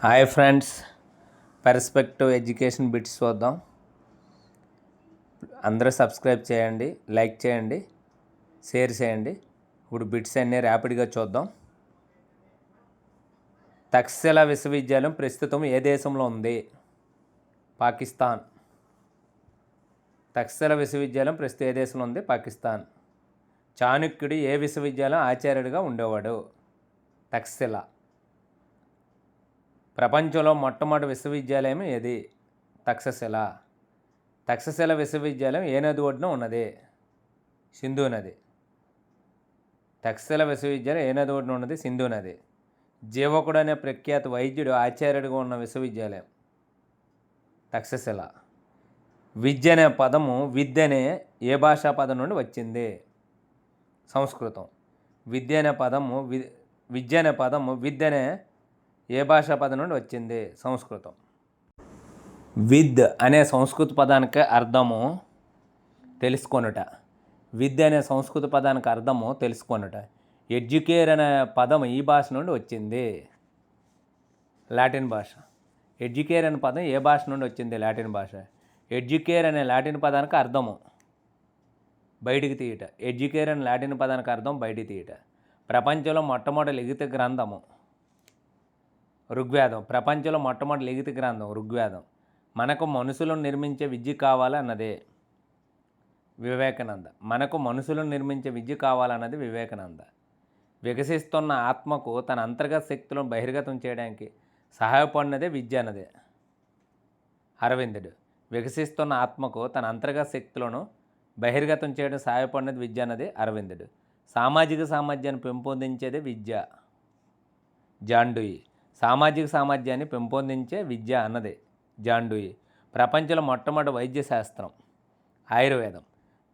Hi friends, perspective education bits చూద్దాం. అందరూ subscribe చేయండి, లైక్ చేయండి, షేర్ చేయండి. ఇప్పుడు బిట్స్ అన్నీ ర్యాపిడ్గా చూద్దాం. తక్షశిల విశ్వవిద్యాలయం ప్రస్తుతం ఏ దేశంలో ఉంది? పాకిస్తాన్. తక్షశిల విశ్వవిద్యాలయం ప్రస్తుతం ఏ దేశంలో ఉంది? పాకిస్తాన్. చాణక్యుడు ఏ విశ్వవిద్యాలయం ఆచార్యుడిగా ఉండేవాడు? తక్షశిల. ప్రపంచంలో మొట్టమొదటి విశ్వవిద్యాలయం ఏది? తక్షశిల. తక్షశిల విశ్వవిద్యాలయం ఏ నది ఒడ్డున ఉన్నది? సింధు నది. తక్షశిల విశ్వవిద్యాలయం ఏ నది ఒడ్డున ఉన్నది? సింధు నది. జీవకుడు అనే ప్రఖ్యాత వైద్యుడు ఆచార్యుడిగా ఉన్న విశ్వవిద్యాలయం తక్షశిల. విద్య అనే పదము విద్య అనే ఏ భాషా పదం నుండి వచ్చింది? సంస్కృతం. విద్య అనే పదము విద్య అనే ఏ భాషా పదం నుండి వచ్చింది? సంస్కృతం. విద్ అనే సంస్కృత పదానికి అర్థము తెలుసుకొనుట. విద్య అనే సంస్కృత పదానికి అర్థము తెలుసుకొనుట. ఎడ్యుకేర్ అనే పదం ఈ భాష నుండి వచ్చింది? లాటిన్ భాష. ఎడ్యుకేర్ అనే పదం ఏ భాష నుండి వచ్చింది? లాటిన్ భాష. ఎడ్యుకేర్ అనే లాటిన్ పదానికి అర్థము బయటికి తీయట. ఎడ్యుకేర్ అనే లాటిన్ పదానికి అర్థం బయటికి తీయట. ప్రపంచంలో మొట్టమొదటి లిఖిత గ్రంథము ఋగ్వేదం. ప్రపంచంలో మొట్టమొదటి లిఖిత గ్రంథం ఋగ్వేదం. మనకు మనుషులను నిర్మించే విద్య కావాలన్నదే వివేకానంద. మనకు మనుషులను నిర్మించే విద్య కావాలన్నది వివేకానంద. వికసిస్తున్న ఆత్మకు తన అంతర్గత శక్తులను బహిర్గతం చేయడానికి సహాయపడినదే విద్య అన్నదే అరవిందుడు. వికసిస్తున్న ఆత్మకు తన అంతర్గత శక్తులను బహిర్గతం చేయడం సహాయపడినది విద్య అన్నది అరవిందుడు. సామాజిక సామర్థ్యాన్ని పెంపొందించేదే విద్య జాండూయి. సామాజిక సామర్థ్యాన్ని పెంపొందించే విద్య అన్నదే జాండూయి. ప్రపంచంలో మొట్టమొదటి వైద్యశాస్త్రం ఆయుర్వేదం.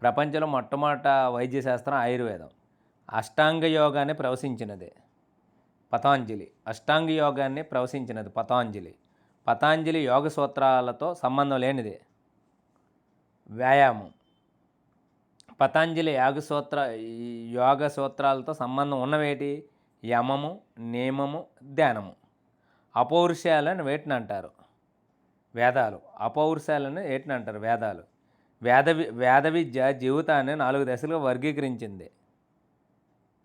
ప్రపంచంలో మొట్టమొదటి వైద్యశాస్త్రం ఆయుర్వేదం. అష్టాంగ యోగాన్ని ప్రవశించినది పతాంజలి. అష్టాంగ యోగాన్ని ప్రవశించినది పతాంజలి. పతాంజలి యోగ సూత్రాలతో సంబంధం లేనిది వ్యాయామం. పతాంజలి యోగ సూత్రాలతో సంబంధం ఉన్నవేటి? యమము, నియమము, ధ్యానము. అపౌరుషాలను వేటిని అంటారు? వేదాలు. అపౌరుషాలను వేటిని అంటారు? వేదాలు. వేద విద్య జీవితాన్ని 4 దశలుగా వర్గీకరించింది.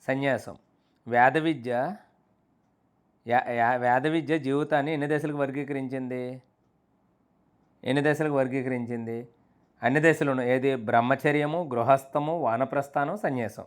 సన్యాసం. వేద విద్య జీవితాన్ని ఎన్ని దశలకు వర్గీకరించింది? అన్ని దశలను. ఏది? బ్రహ్మచర్యము, గృహస్థము, వానప్రస్థానం, సన్యాసం.